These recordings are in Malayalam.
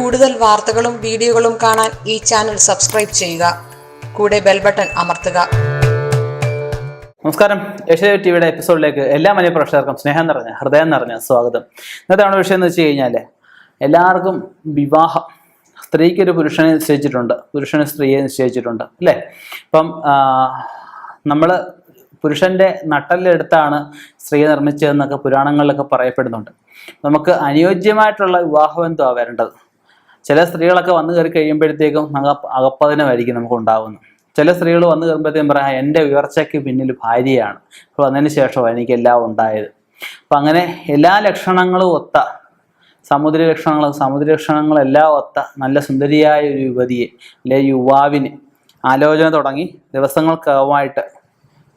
കൂടുതൽ വാർത്തകളും വീഡിയോകളും കാണാൻ ഈ ചാനൽ സബ്സ്ക്രൈബ് ചെയ്യുക. കൂടെ ബെൽ ബട്ടൺ അമർത്തുക. നമസ്കാരം. ഏഷ്യാനെറ്റ് ടിവിയുടെ എപ്പിസോഡിലേക്ക് എല്ലാ മലയാള പ്രേക്ഷകർക്കും സ്നേഹം നിറഞ്ഞ ഹൃദയം നിറഞ്ഞ സ്വാഗതം. ഇന്നത്തെ വിഷയം എന്ന് വെച്ച് കഴിഞ്ഞാൽ എല്ലാവർക്കും വിവാഹം, സ്ത്രീക്കൊരു പുരുഷനെ നിശ്ചയിച്ചിട്ടുണ്ട്, പുരുഷന് സ്ത്രീയെ നിശ്ചയിച്ചിട്ടുണ്ട് അല്ലേ? അപ്പം നമ്മൾ പുരുഷന്റെ നട്ടലെടുത്താണ് സ്ത്രീയെ നിർമ്മിച്ചതെന്നൊക്കെ പുരാണങ്ങളിലൊക്കെ പറയപ്പെടുന്നുണ്ട്. നമുക്ക് അനുയോജ്യമായിട്ടുള്ള വിവാഹബന്ധമാണ് വരേണ്ടത്. ചില സ്ത്രീകളൊക്കെ വന്നു കയറി കഴിയുമ്പോഴത്തേക്കും അകപ്പതനമായിരിക്കും നമുക്ക് ഉണ്ടാകുന്നത്. ചില സ്ത്രീകൾ വന്നു കയറുമ്പോഴത്തേക്കും പറയാം, എൻ്റെ ഉയർച്ചയ്ക്ക് പിന്നിൽ ഭാര്യയാണ്, അപ്പോൾ വന്നതിന് ശേഷമാണ് എനിക്കെല്ലാം ഉണ്ടായത്. അപ്പം അങ്ങനെ എല്ലാ ലക്ഷണങ്ങളും ഒത്ത സമുദ്ര ലക്ഷണങ്ങളെല്ലാം ഒത്ത നല്ല സുന്ദരിയായ ഒരു യുവതിയെ അല്ലെ യുവാവിന് ആലോചന തുടങ്ങി ദിവസങ്ങൾക്കകമായിട്ട്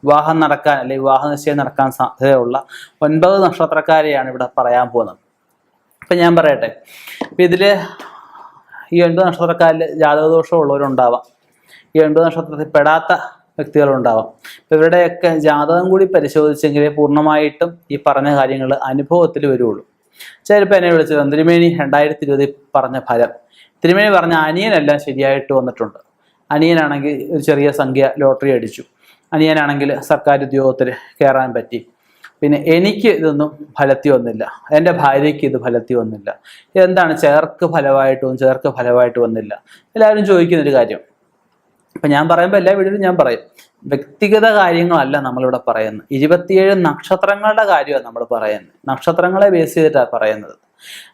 വിവാഹം നടക്കാൻ അല്ലെ വിവാഹ നിശ്ചയം നടക്കാൻ സാധ്യതയുള്ള 9 നക്ഷത്രക്കാരെയാണ് ഇവിടെ പറയാൻ പോകുന്നത്. അപ്പം ഞാൻ പറയട്ടെ, അപ്പം ഇതിൽ ഈ 9 നക്ഷത്രക്കാരിൽ ജാതകദോഷമുള്ളവരുണ്ടാവാം, ഈ 9 നക്ഷത്രത്തിൽ പെടാത്ത വ്യക്തികളുണ്ടാവാം. അപ്പം ഇവരുടെയൊക്കെ ജാതകം കൂടി പരിശോധിച്ചെങ്കിലേ പൂർണ്ണമായിട്ടും ഈ പറഞ്ഞ കാര്യങ്ങൾ അനുഭവത്തിൽ വരുള്ളൂ. ചിലപ്പോൾ എന്നെ വിളിച്ചത് തിരുമേനി 2020 പറഞ്ഞ ഫലം, തിരുമേനി പറഞ്ഞ അനിയനെല്ലാം ശരിയായിട്ട് വന്നിട്ടുണ്ട്. അനിയനാണെങ്കിൽ ഒരു ചെറിയ സംഖ്യ ലോട്ടറി അടിച്ചു, അനിയനാണെങ്കിൽ സർക്കാർ ഉദ്യോഗത്തിൽ കയറാൻ പറ്റി, പിന്നെ എനിക്ക് ഇതൊന്നും ഫലത്തി വന്നില്ല, എൻ്റെ ഭാര്യയ്ക്ക് ഇത് ഫലത്തി വന്നില്ല, എന്താണ് ചേർക്ക് ഫലമായിട്ട് വന്നില്ല. എല്ലാവരും ചോദിക്കുന്നൊരു കാര്യം. അപ്പം ഞാൻ പറയുമ്പോൾ എല്ലാ വീഡിയോയിലും ഞാൻ പറയും, വ്യക്തിഗത കാര്യങ്ങളല്ല നമ്മളിവിടെ പറയുന്നത്, 27 നക്ഷത്രങ്ങളുടെ കാര്യമാണ് നമ്മൾ പറയുന്നത്, നക്ഷത്രങ്ങളെ ബേസ് ചെയ്തിട്ടാണ് പറയുന്നത്.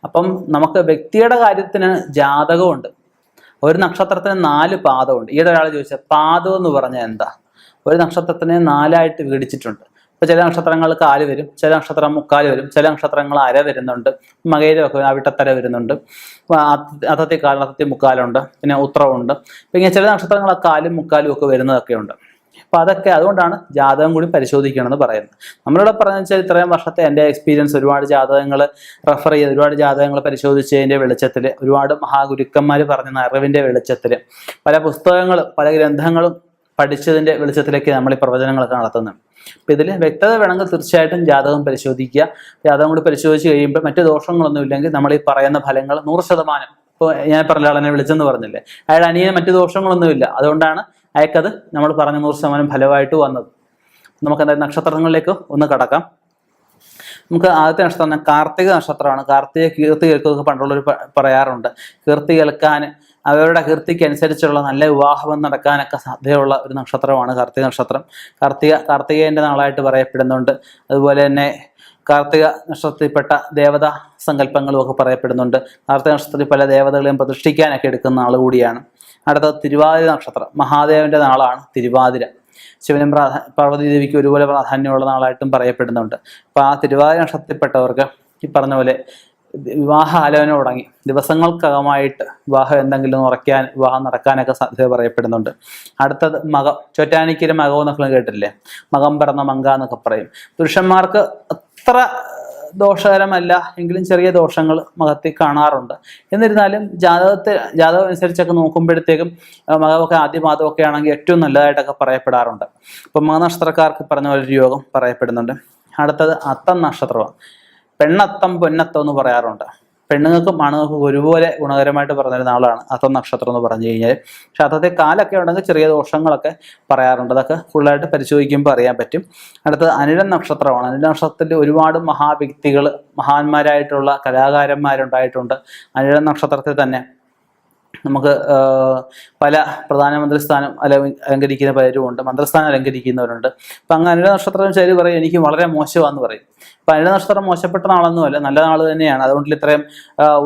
അപ്പം നമുക്ക് വ്യക്തിയുടെ കാര്യത്തിന് ജാതകമുണ്ട്. ഒരു നക്ഷത്രത്തിന് 4 പാദമുണ്ട്. ഈയിടെ ഒരാൾ ചോദിച്ചാൽ പാദം എന്ന് പറഞ്ഞാൽ എന്താ? ഒരു നക്ഷത്രത്തിനെ 4ആയിട്ട് വിഘടിച്ചിട്ടുണ്ട്. ഇപ്പൊ ചില നക്ഷത്രങ്ങൾ 4 വരും, ചില നക്ഷത്രം 3/4 വരും, ചില നക്ഷത്രങ്ങൾ അര വരുന്നുണ്ട്, മകയിരമൊക്കെ അവിട്ടത്തര വരുന്നുണ്ട്, അത്തത്തി 1/4, അത്തത്തി 3/4 പിന്നെ ഉത്രമുണ്ട്. ഇങ്ങനെ ചില നക്ഷത്രങ്ങൾ 4ഉം 3/4 ഒക്കെ വരുന്നതൊക്കെ ഉണ്ട്. അപ്പൊ അതൊക്കെ അതുകൊണ്ടാണ് ജാതകം കൂടി പരിശോധിക്കണമെന്ന് പറയുന്നത്. നമ്മളിവിടെ പറഞ്ഞു വെച്ചാൽ ഇത്രയും വർഷത്തെ എൻ്റെ എക്സ്പീരിയൻസ്, ഒരുപാട് ജാതകങ്ങൾ റെഫർ ചെയ്ത്, ഒരുപാട് ജാതകങ്ങൾ പരിശോധിച്ചതിൻ്റെ വെളിച്ചത്തിൽ, ഒരുപാട് മഹാഗുരുക്കന്മാർ പറഞ്ഞ അറിവിൻ്റെ വെളിച്ചത്തിൽ, പല പുസ്തകങ്ങളും പല ഗ്രന്ഥങ്ങളും പഠിച്ചതിൻ്റെ വെളിച്ചത്തിലേക്ക് നമ്മൾ ഈ പ്രവചനങ്ങളൊക്കെ നടത്തുന്നത്. അപ്പം ഇതിൽ വ്യക്തത വേണമെങ്കിൽ തീർച്ചയായിട്ടും ജാതകം പരിശോധിക്കുക. ജാതകം കൂടി പരിശോധിച്ച് കഴിയുമ്പോൾ മറ്റു ദോഷങ്ങളൊന്നും ഇല്ലെങ്കിൽ നമ്മൾ ഈ പറയുന്ന ഫലങ്ങൾ 100%, ഇപ്പോൾ ഞാൻ പറഞ്ഞ ആളെന്നെ വിളിച്ചെന്ന് പറഞ്ഞില്ലേ, അയാൾ അനിയന് മറ്റു ദോഷങ്ങളൊന്നുമില്ല, അതുകൊണ്ടാണ് അയാൾക്കത് നമ്മൾ പറഞ്ഞ 100% ഫലമായിട്ട് വന്നത്. നമുക്ക് എന്തായാലും നക്ഷത്രങ്ങളിലേക്ക് ഒന്ന് കടക്കാം. നമുക്ക് ആദ്യത്തെ നക്ഷത്രം കാർത്തിക നക്ഷത്രമാണ്. കാർത്തിക കീർത്തി കേൾക്കുക പണ്ടുള്ളവർ പറയാറുണ്ട്. കീർത്തി കേൾക്കാൻ, അവരുടെ കീർത്തിക്ക് അനുസരിച്ചുള്ള നല്ല വിവാഹം നടക്കാനൊക്കെ സാധ്യതയുള്ള ഒരു നക്ഷത്രമാണ് കാർത്തിക നക്ഷത്രം. കാർത്തികേയൻ്റെ നാളായിട്ട് പറയപ്പെടുന്നുണ്ട്. അതുപോലെ തന്നെ കാർത്തിക നക്ഷത്രത്തിൽപ്പെട്ട ദേവതാ സങ്കല്പങ്ങളും ഒക്കെ പറയപ്പെടുന്നുണ്ട്. കാർത്തിക നക്ഷത്രത്തിൽ പല ദേവതകളെയും പ്രതിഷ്ഠിക്കാനൊക്കെ എടുക്കുന്ന ആൾ കൂടിയാണ്. അടുത്തത് തിരുവാതിര നക്ഷത്രം. മഹാദേവന്റെ നാളാണ് തിരുവാതിര. ശിവനും പാർവതി ദേവിക്ക് ഒരുപോലെ പ്രാധാന്യമുള്ള നാളായിട്ടും പറയപ്പെടുന്നുണ്ട്. അപ്പോൾ ആ തിരുവാതിര നക്ഷത്രത്തിൽപ്പെട്ടവർക്ക് ഈ പറഞ്ഞ പോലെ വിവാഹ ആലോചന തുടങ്ങി ദിവസങ്ങൾക്കകമായിട്ട് വിവാഹം എന്തെങ്കിലും വിവാഹം നടക്കാനൊക്കെ സാധ്യത പറയപ്പെടുന്നുണ്ട്. അടുത്തത് മകം. ചോറ്റാനിക്കര മകം എന്നൊക്കെ കേട്ടില്ലേ? മകം പിറന്ന മങ്ക എന്നൊക്കെ പറയും. പുരുഷന്മാർക്ക് അത്ര ദോഷകരമല്ല എങ്കിലും ചെറിയ ദോഷങ്ങൾ മകത്തിൽ കാണാറുണ്ട്. എന്നിരുന്നാലും ജാതകം അനുസരിച്ചൊക്കെ നോക്കുമ്പോഴത്തേക്കും മകമൊക്കെ ആദ്യ പാദമൊക്കെ ആണെങ്കിൽ ഏറ്റവും നല്ലതായിട്ടൊക്കെ പറയപ്പെടാറുണ്ട്. അപ്പം മകനക്ഷത്രക്കാർക്ക് പറഞ്ഞ ഒരു യോഗം പറയപ്പെടുന്നുണ്ട്. അടുത്തത് അത്തം നക്ഷത്രമാണ്. പെണ്ണത്തം പൊന്നത്തം എന്ന് പറയാറുണ്ട്. പെണ്ണുങ്ങൾക്കും ആണുങ്ങൾക്കും ഒരുപോലെ ഗുണകരമായിട്ട് പറഞ്ഞൊരു നാളാണ് അത്തം നക്ഷത്രം എന്ന് പറഞ്ഞു കഴിഞ്ഞാൽ. പക്ഷെ അത്തത്തെ കാലൊക്കെ ഉണ്ടെങ്കിൽ ചെറിയ ദോഷങ്ങളൊക്കെ പറയാറുണ്ട്. അതൊക്കെ ഫുള്ളായിട്ട് പരിശോധിക്കുമ്പോൾ അറിയാൻ പറ്റും. അടുത്തത് അനിഴം നക്ഷത്രമാണ്. അനിഴ നക്ഷത്രത്തിൽ ഒരുപാട് മഹാവ്യക്തികൾ, മഹാന്മാരായിട്ടുള്ള കലാകാരന്മാരുണ്ടായിട്ടുണ്ട്. അനിഴം നക്ഷത്രത്തിൽ തന്നെ നമുക്ക് പല പ്രധാനമന്ത്രി സ്ഥാനം അലങ്കരിക്കുന്ന പലരും ഉണ്ട്, മന്ത്രിസ്ഥാനം അലങ്കരിക്കുന്നവരുണ്ട്. അപ്പം അങ്ങനെ അനിഴ നക്ഷത്രം ചിലർ പറയും എനിക്ക് വളരെ മോശമാണെന്ന് പറയും. അപ്പം അനിഴ നക്ഷത്രം മോശപ്പെട്ട നാളൊന്നുമല്ല, നല്ല നാൾ തന്നെയാണ്. അതുകൊണ്ട് ഇത്രയും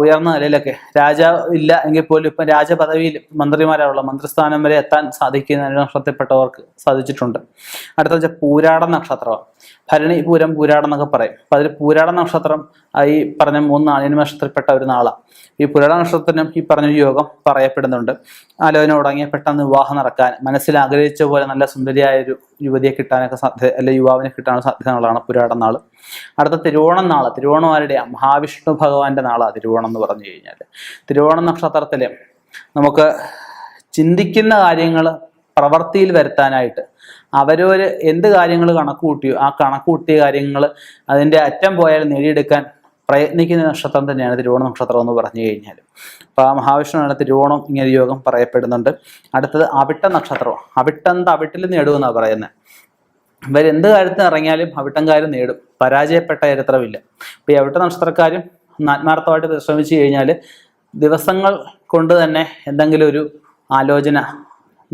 ഉയർന്ന നിലയിലൊക്കെ രാജാവ് ഇല്ല എങ്കിൽ പോലും ഇപ്പം രാജപദവിയിൽ മന്ത്രിമാരായുള്ള മന്ത്രിസ്ഥാനം വരെ എത്താൻ സാധിക്കുന്ന അനിഴ നക്ഷത്രത്തിൽപ്പെട്ടവർക്ക് സാധിച്ചിട്ടുണ്ട്. അടുത്ത പൂരാട നക്ഷത്രമാണ്. ഭരണി, പൂരം, പൂരാടം എന്നൊക്കെ പറയും. അപ്പം അതിൽ പൂരാട നക്ഷത്രം ഈ പറഞ്ഞ 3 അനിഴ നക്ഷത്രത്തിൽപ്പെട്ട ഒരു നാളാണ്. ഈ പുരാട നക്ഷത്രത്തിനും ഈ പറഞ്ഞൊരു യോഗം പറയപ്പെടുന്നുണ്ട്. ആലോചന തുടങ്ങിയ പെട്ടെന്ന് വിവാഹം നടക്കാൻ, മനസ്സിൽ ആഗ്രഹിച്ച പോലെ നല്ല സുന്ദരിയായ ഒരു യുവതിയെ കിട്ടാനൊക്കെ സാധ്യത, അല്ലെങ്കിൽ യുവാവിനെ കിട്ടാനുള്ള സാധ്യതകളാണ് പുരാടം നാള്. അടുത്ത തിരുവോണം നാള്. തിരുവോണം ആരുടെയാണ്? മഹാവിഷ്ണു ഭഗവാന്റെ നാളാണ് തിരുവോണം എന്ന് പറഞ്ഞു കഴിഞ്ഞാൽ. തിരുവോണം നക്ഷത്രത്തിൽ നമുക്ക് ചിന്തിക്കുന്ന കാര്യങ്ങൾ പ്രവൃത്തിയിൽ വരുത്താനായിട്ട് അവരവർ എന്ത് കാര്യങ്ങൾ കണക്ക് കൂട്ടിയോ ആ കണക്ക് കൂട്ടിയ കാര്യങ്ങൾ അതിൻ്റെ അറ്റം പോയാൽ നേടിയെടുക്കാൻ പ്രയത്നിക്കുന്ന നക്ഷത്രം തന്നെയാണ് തിരുവോണ നക്ഷത്രം എന്ന് പറഞ്ഞു കഴിഞ്ഞാൽ. അപ്പോൾ ആ മഹാവിഷ്ണുവാണ് തിരുവോണം ഇങ്ങനെ യോഗം പറയപ്പെടുന്നുണ്ട്. അടുത്തത് അവിട്ട നക്ഷത്രം. അവിട്ടം തവിട്ടിൽ നേടുമെന്നാണ് പറയുന്നത്. ഇവരെന്ത് കാര്യത്തിന് ഇറങ്ങിയാലും അവിട്ടംകാരും നേടും, പരാജയപ്പെട്ട ചരിത്രമില്ല. അപ്പോൾ ഈ അവിട്ട നക്ഷത്രക്കാരും ആത്മാർത്ഥമായിട്ട് പരിശ്രമിച്ചു കഴിഞ്ഞാൽ ദിവസങ്ങൾ കൊണ്ട് തന്നെ എന്തെങ്കിലും ഒരു ആലോചന,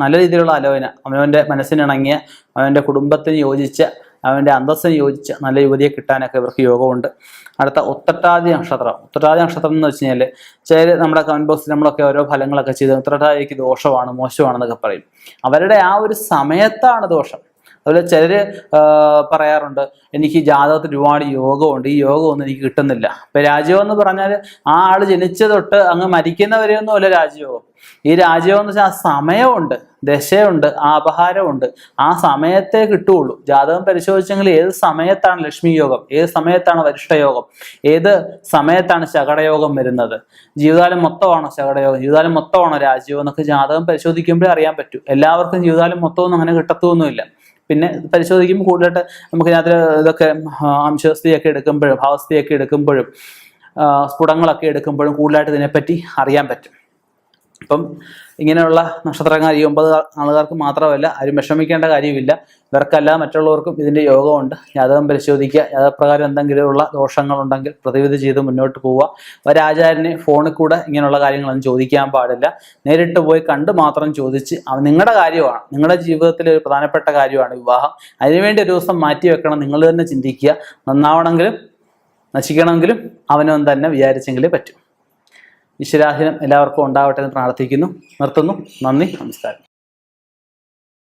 നല്ല രീതിയിലുള്ള ആലോചന, അവനവൻ്റെ മനസ്സിനിണങ്ങിയ, അവൻ്റെ കുടുംബത്തിന് യോജിച്ച, അവൻ്റെ അന്തസ്സിന് യോജിച്ച നല്ല യുവതിയെ കിട്ടാനൊക്കെ ഇവർക്ക് യോഗമുണ്ട്. അടുത്ത ഉത്രട്ടാതി നക്ഷത്രം. ഉത്രട്ടാതി നക്ഷത്രം എന്ന് വെച്ച് കഴിഞ്ഞാൽ ചില നമ്മുടെ കമന്റ് ബോക്സിൽ നമ്മളൊക്കെ ഓരോ ഫലങ്ങളൊക്കെ ചെയ്ത് ഉത്രട്ടാതിക്ക് ദോഷമാണ്, മോശമാണെന്നൊക്കെ പറയും. അവരുടെ ആ ഒരു സമയത്താണ് ദോഷം. അതുപോലെ ചിലർ പറയാറുണ്ട്, എനിക്ക് ജാതകത്തിൽ ഒരുപാട് യോഗമുണ്ട്, ഈ യോഗമൊന്നും എനിക്ക് കിട്ടുന്നില്ല. ഇപ്പം രാജയോഗം എന്ന് പറഞ്ഞാൽ ആ ആൾ ജനിച്ച തൊട്ട് അങ്ങ് മരിക്കുന്നവരെയൊന്നും അല്ല രാജയോഗം. ഈ രാജയോഗം എന്ന് വെച്ചാൽ ആ സമയമുണ്ട്, ദശയുണ്ട്, ആ അപഹാരമുണ്ട്, ആ സമയത്തേ കിട്ടുകയുള്ളൂ. ജാതകം പരിശോധിച്ചെങ്കിൽ ഏത് സമയത്താണ് ലക്ഷ്മി യോഗം, ഏത് സമയത്താണ് വരിഷ്ഠയോഗം, ഏത് സമയത്താണ് ശകടയോഗം വരുന്നത്, ജീവിതകാലം മൊത്തമാണോ ശകടയോഗം, ജീവിതകാലം മൊത്തമാണോ രാജയോഗം എന്നൊക്കെ ജാതകം പരിശോധിക്കുമ്പോഴേ അറിയാൻ പറ്റൂ. എല്ലാവർക്കും ജീവിതകാലം മൊത്തമൊന്നും അങ്ങനെ കിട്ടത്തൊന്നുമില്ല. പിന്നെ പരിശോധിക്കുമ്പോൾ കൂടുതലായിട്ട് നമുക്കിതിനകത്ത് ഇതൊക്കെ അംശസ്ഥിതിയൊക്കെ എടുക്കുമ്പോഴും ഭാവസ്ഥിതിയൊക്കെ എടുക്കുമ്പോഴും സ്ഫുടങ്ങളൊക്കെ എടുക്കുമ്പോഴും കൂടുതലായിട്ട് ഇതിനെപ്പറ്റി അറിയാൻ പറ്റും. അപ്പം ഇങ്ങനെയുള്ള നക്ഷത്രങ്ങൾ ഈ 9 ആളുകാർക്ക് മാത്രമല്ല, ആരും വിഷമിക്കേണ്ട കാര്യമില്ല. ഇവർക്കല്ല മറ്റുള്ളവർക്കും ഇതിൻ്റെ യോഗമുണ്ട്. ജാതകം പരിശോധിക്കുക, ജാതകപ്രകാരം എന്തെങ്കിലുമുള്ള ദോഷങ്ങളുണ്ടെങ്കിൽ പ്രതിവിധി ചെയ്ത് മുന്നോട്ട് പോവുക. ഒരാചാര്യനെ ഫോണിൽ കൂടെ ഇങ്ങനെയുള്ള കാര്യങ്ങളൊന്നും ചോദിക്കാൻ പാടില്ല. നേരിട്ട് പോയി കണ്ട് മാത്രം ചോദിച്ച്, നിങ്ങളുടെ കാര്യമാണ്, നിങ്ങളുടെ ജീവിതത്തിലെ ഒരു പ്രധാനപ്പെട്ട കാര്യമാണ് വിവാഹം. അതിനുവേണ്ടി ഒരു ദിവസം മാറ്റി വെക്കണം. നിങ്ങൾ തന്നെ ചിന്തിക്കുക. നന്നാവണമെങ്കിലും നശിക്കണമെങ്കിലും അവനവൻ തന്നെ വിചാരിച്ചെങ്കിലേ പറ്റും. ഈശ്വരാധീനം എല്ലാവർക്കും ഉണ്ടാവട്ടെ എന്ന് പ്രാർത്ഥിക്കുന്നു. നിർത്തുന്നു. നന്ദി, നമസ്കാരം.